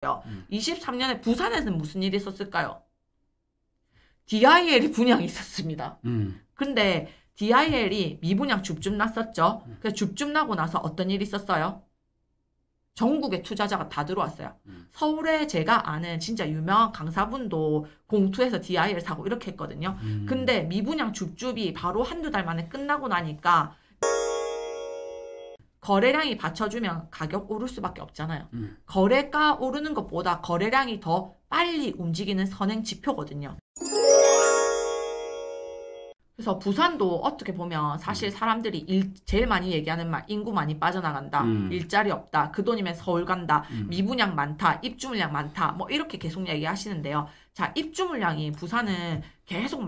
23년에 부산에는 무슨 일이 있었을까요? DIL이 분양이 있었습니다. 근데 DIL이 미분양 줍줍 났었죠. 그래서 줍줍 나고 나서 어떤 일이 있었어요? 전국에 투자자가 다 들어왔어요. 서울에 제가 아는 진짜 유명한 강사분도 공투에서 DIL 사고 이렇게 했거든요. 근데 미분양 줍줍이 바로 한두 달 만에 끝나고 나니까 거래량이 받쳐주면 가격 오를 수밖에 없잖아요. 거래가 오르는 것보다 거래량이 더 빨리 움직이는 선행 지표거든요. 그래서 부산도 어떻게 보면 사실 사람들이 제일 많이 얘기하는 말, 인구 많이 빠져나간다, 일자리 없다, 그 돈이면 서울 간다, 미분양 많다, 입주 물량 많다, 뭐 이렇게 계속 얘기하시는데요. 자, 입주 물량이 부산은 계속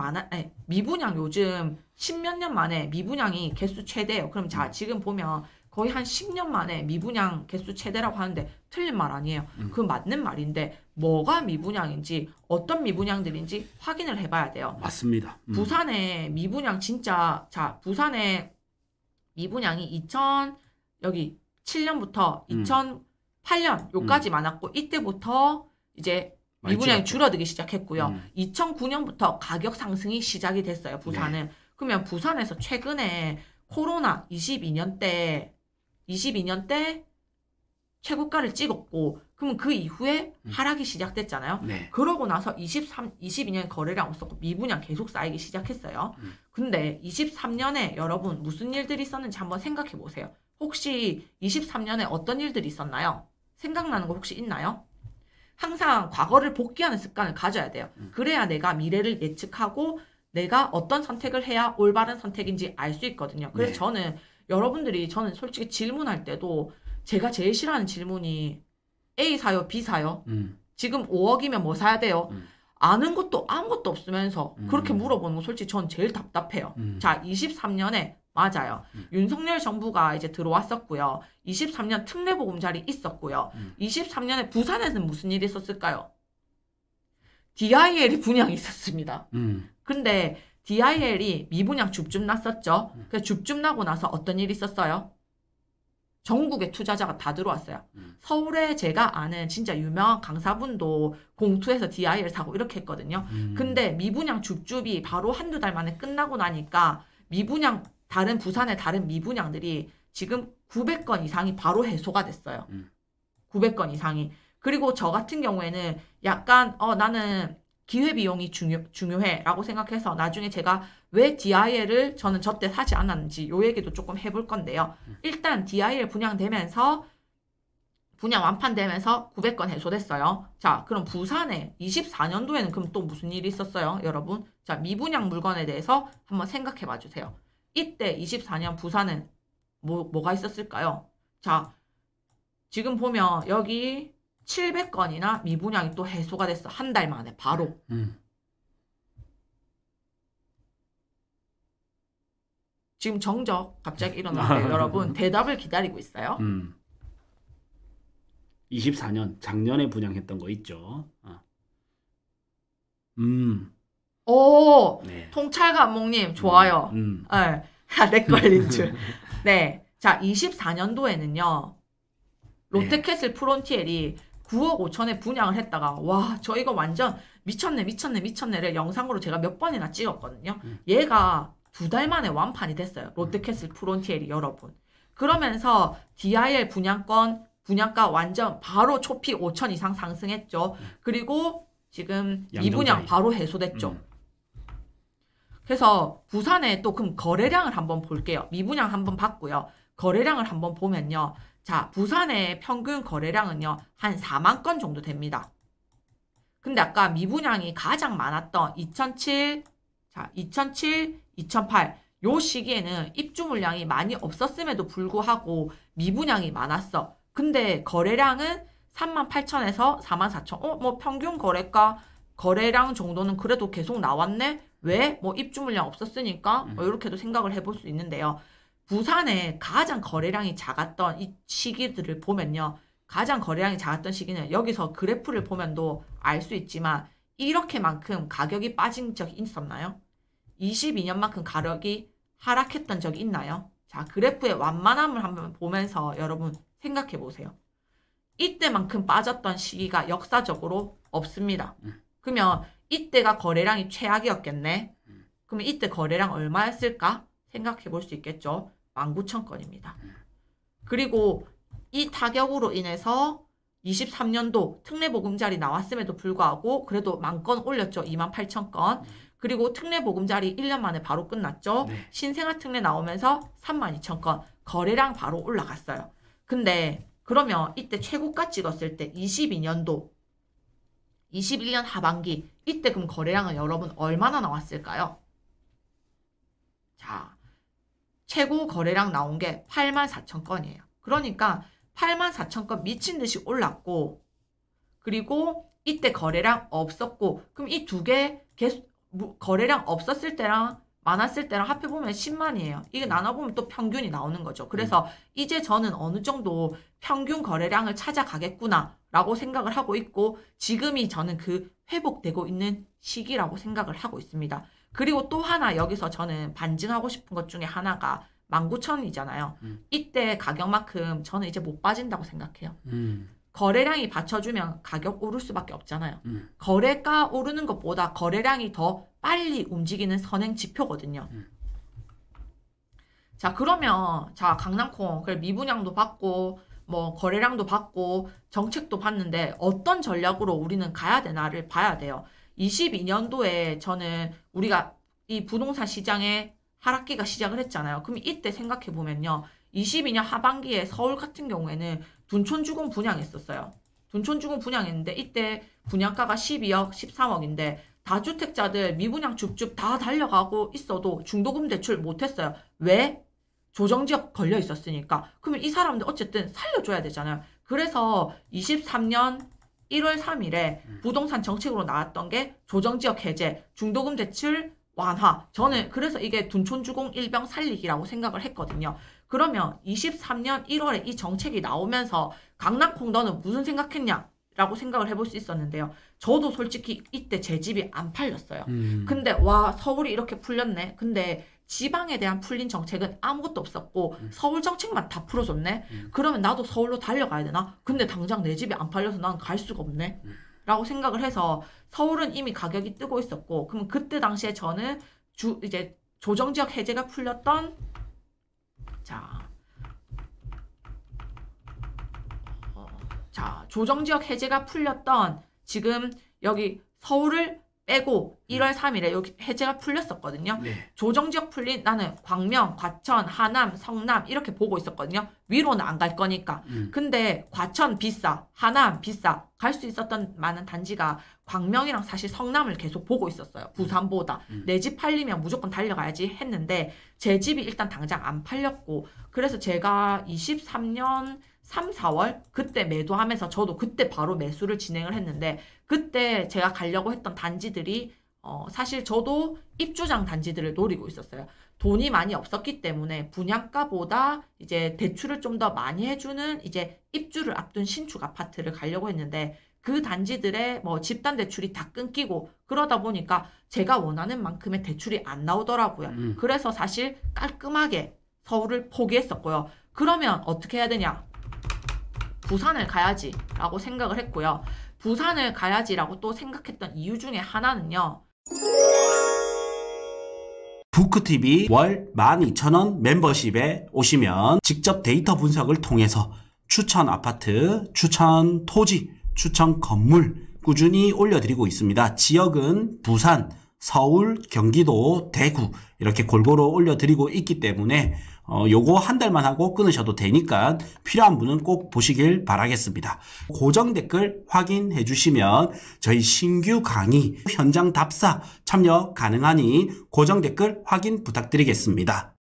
미분양 요즘 10몇 년 만에 미분양이 개수 최대예요. 그럼 자, 지금 보면 거의 한 10년 만에 미분양 개수 최대라고 하는데 틀린 말 아니에요. 그 맞는 말인데 뭐가 미분양인지 어떤 미분양들인지 확인을 해봐야 돼요. 맞습니다. 부산에 미분양 진짜 자 부산에 미분양이 7년부터 2008년 요까지 많았고 이때부터 이제 미분양이 줄어들기 시작했고요. 2009년부터 가격 상승이 시작이 됐어요. 부산은. 네. 그러면 부산에서 최근에 코로나 22년 때 최고가를 찍었고 그러면 그 이후에 하락이 시작됐잖아요. 네. 그러고 나서 22년 거래량 없었고 미분양 계속 쌓이기 시작했어요. 근데 23년에 여러분 무슨 일들이 있었는지 한번 생각해 보세요. 혹시 23년에 어떤 일들이 있었나요? 생각나는 거 혹시 있나요? 항상 과거를 복귀하는 습관을 가져야 돼요. 그래야 내가 미래를 예측하고 내가 어떤 선택을 해야 올바른 선택인지 알 수 있거든요. 그래서 네. 저는 솔직히 질문할 때도 제가 제일 싫어하는 질문이 A 사요? B 사요? 지금 5억이면 뭐 사야 돼요? 아는 것도 아무것도 없으면서 그렇게 물어보는 거 솔직히 전 제일 답답해요. 자, 23년에 맞아요. 윤석열 정부가 이제 들어왔었고요. 23년 특례보금자리 있었고요. 23년에 부산에는 무슨 일이 있었을까요? DIL이 분양이 있었습니다. 근데 DIL이 미분양 줍줍 났었죠. 그래서 줍줍 나고 나서 어떤 일이 있었어요? 전국에 투자자가 다 들어왔어요. 서울에 제가 아는 진짜 유명한 강사분도 공투에서 DIL 사고 이렇게 했거든요. 근데 미분양 줍줍이 바로 한두 달 만에 끝나고 나니까 부산의 다른 미분양들이 지금 900건 이상이 바로 해소가 됐어요. 900건 이상이. 그리고 저 같은 경우에는 약간 나는 기회비용이 중요해 라고 생각해서 나중에 제가 왜 DIL을 저는 저때 사지 않았는지 요 얘기도 조금 해볼 건데요. 일단 DIL 분양 완판되면서 900건 해소됐어요. 자, 그럼 부산에 24년도에는 그럼 또 무슨 일이 있었어요, 여러분? 자, 미분양 물건에 대해서 한번 생각해 봐 주세요. 이때 24년 부산은 뭐가 있었을까요? 자, 지금 보면 여기 700건이나 미분양이 또 해소가 됐어. 한 달 만에 바로. 지금 정적 갑자기 일어났는데 여러분 대답을 기다리고 있어요. 24년 작년에 분양했던 거 있죠. 오, 네. 통찰감목님 좋아요. 네, 내 걸린 줄. 네, 자 24년도에는요. 롯데캐슬 프론티엘이 9억 5천에 분양을 했다가 와, 저 이거 완전 미쳤네를 영상으로 제가 몇 번이나 찍었거든요. 얘가 2달 만에 완판이 됐어요. 롯데캐슬 프론티엘이 여러분. 그러면서 DIL 분양가 완전 바로 초피 5천 이상 상승했죠. 그리고 지금 미분양 바로 해소됐죠. 그래서 부산에 또 그럼 거래량을 한번 볼게요. 미분양 한번 봤고요. 거래량을 한번 보면요. 자, 부산의 평균 거래량은요, 한 4만 건 정도 됩니다. 근데 아까 미분양이 가장 많았던 2007, 2008, 요 시기에는 입주 물량이 많이 없었음에도 불구하고 미분양이 많았어. 근데 거래량은 38,000에서 44,000. 뭐 평균 거래량 정도는 그래도 계속 나왔네? 왜? 뭐 입주 물량 없었으니까? 이렇게도 생각을 해볼 수 있는데요. 부산에 가장 거래량이 작았던 이 시기들을 보면요. 가장 거래량이 작았던 시기는 여기서 그래프를 보면도 알 수 있지만 이렇게만큼 가격이 빠진 적이 있었나요? 22년만큼 가격이 하락했던 적이 있나요? 자, 그래프의 완만함을 한번 보면서 여러분 생각해 보세요. 이때만큼 빠졌던 시기가 역사적으로 없습니다. 그러면 이때가 거래량이 최악이었겠네. 그러면 이때 거래량 얼마였을까? 생각해 볼 수 있겠죠. 19,000건입니다. 그리고 이 타격으로 인해서 23년도 특례보금자리 나왔음에도 불구하고 그래도 10,000건 올렸죠. 28,000건. 그리고 특례보금자리 1년 만에 바로 끝났죠. 네. 신생아 특례 나오면서 32,000건. 거래량 바로 올라갔어요. 근데 그러면 이때 최고가 찍었을 때 22년도 21년 하반기 이때 그럼 거래량은 여러분 얼마나 나왔을까요? 자, 최고 거래량 나온 게 84,000건이에요. 그러니까 84,000건 미친 듯이 올랐고 그리고 이때 거래량 없었고 그럼 이 두 개 거래량 없었을 때랑 많았을 때랑 합해보면 10만이에요. 이게 나눠보면 또 평균이 나오는 거죠. 그래서 이제 저는 어느 정도 평균 거래량을 찾아가겠구나 라고 생각을 하고 있고 지금이 저는 그 회복되고 있는 시기라고 생각을 하고 있습니다. 그리고 또 하나 여기서 저는 반증하고 싶은 것 중에 하나가 19,000이잖아요. 이때 가격만큼 저는 이제 못 빠진다고 생각해요. 거래량이 받쳐주면 가격 오를 수밖에 없잖아요. 거래가 오르는 것보다 거래량이 더 빨리 움직이는 선행 지표거든요. 자, 그러면 자 강낭콩 그래 미분양도 받고 뭐 거래량도 받고 정책도 봤는데 어떤 전략으로 우리는 가야 되나를 봐야 돼요. 22년도에 저는 우리가 이 부동산 시장에 하락기가 시작을 했잖아요. 그럼 이때 생각해보면요. 22년 하반기에 서울 같은 경우에는 둔촌주공 분양했었어요. 둔촌주공 분양했는데 이때 분양가가 12억, 13억인데 다주택자들 미분양 줍줍 다 달려가고 있어도 중도금 대출 못했어요. 왜? 조정지역 걸려 있었으니까. 그러면 이 사람들 어쨌든 살려줘야 되잖아요. 그래서 23년 1월 3일에 부동산 정책으로 나왔던 게 조정지역 해제, 중도금 대출 완화. 저는 그래서 이게 둔촌주공 일병 살리기라고 생각을 했거든요. 그러면 23년 1월에 이 정책이 나오면서 강낭콩 너는 무슨 생각했냐? 라고 생각을 해볼 수 있었는데요. 저도 솔직히 이때 제 집이 안 팔렸어요. 근데 와 서울이 이렇게 풀렸네. 근데 지방에 대한 풀린 정책은 아무것도 없었고 서울 정책만 다 풀어줬네. 그러면 나도 서울로 달려가야 되나? 근데 당장 내 집이 안 팔려서 난 갈 수가 없네. 라고 생각을 해서 서울은 이미 가격이 뜨고 있었고 그럼 그때 당시에 저는 이제 조정지역 해제가 풀렸던 조정지역 해제가 풀렸던 지금 여기 서울을 빼고 1월 3일에 여기 해제가 풀렸었거든요. 네. 조정지역 풀린 나는 광명, 과천, 하남, 성남 이렇게 보고 있었거든요. 위로는 안 갈 거니까. 근데 과천 비싸, 하남 비싸. 갈 수 있었던 많은 단지가 광명이랑 사실 성남을 계속 보고 있었어요. 부산보다. 내 집 팔리면 무조건 달려가야지 했는데 제 집이 일단 당장 안 팔렸고 그래서 제가 23년 3, 4월 그때 매도하면서 저도 그때 바로 매수를 진행을 했는데 그때 제가 가려고 했던 단지들이 사실 저도 입주장 단지들을 노리고 있었어요. 돈이 많이 없었기 때문에 분양가보다 이제 대출을 좀 더 많이 해주는 이제 입주를 앞둔 신축 아파트를 가려고 했는데 그 단지들의 뭐 집단 대출이 다 끊기고 그러다 보니까 제가 원하는 만큼의 대출이 안 나오더라고요. 그래서 사실 깔끔하게 서울을 포기했었고요. 그러면 어떻게 해야 되냐? 부산을 가야지 라고 생각을 했고요. 부산을 가야지 라고 또 생각했던 이유 중에 하나는요. 부크TV 월 12,000원 멤버십에 오시면 직접 데이터 분석을 통해서 추천 아파트, 추천 토지, 추천 건물 꾸준히 올려드리고 있습니다. 지역은 부산, 서울, 경기도, 대구 이렇게 골고루 올려드리고 있기 때문에 요거 한 달만 하고 끊으셔도 되니까 필요한 분은 꼭 보시길 바라겠습니다. 고정 댓글 확인해 주시면 저희 신규 강의 현장 답사 참여 가능하니 고정 댓글 확인 부탁드리겠습니다.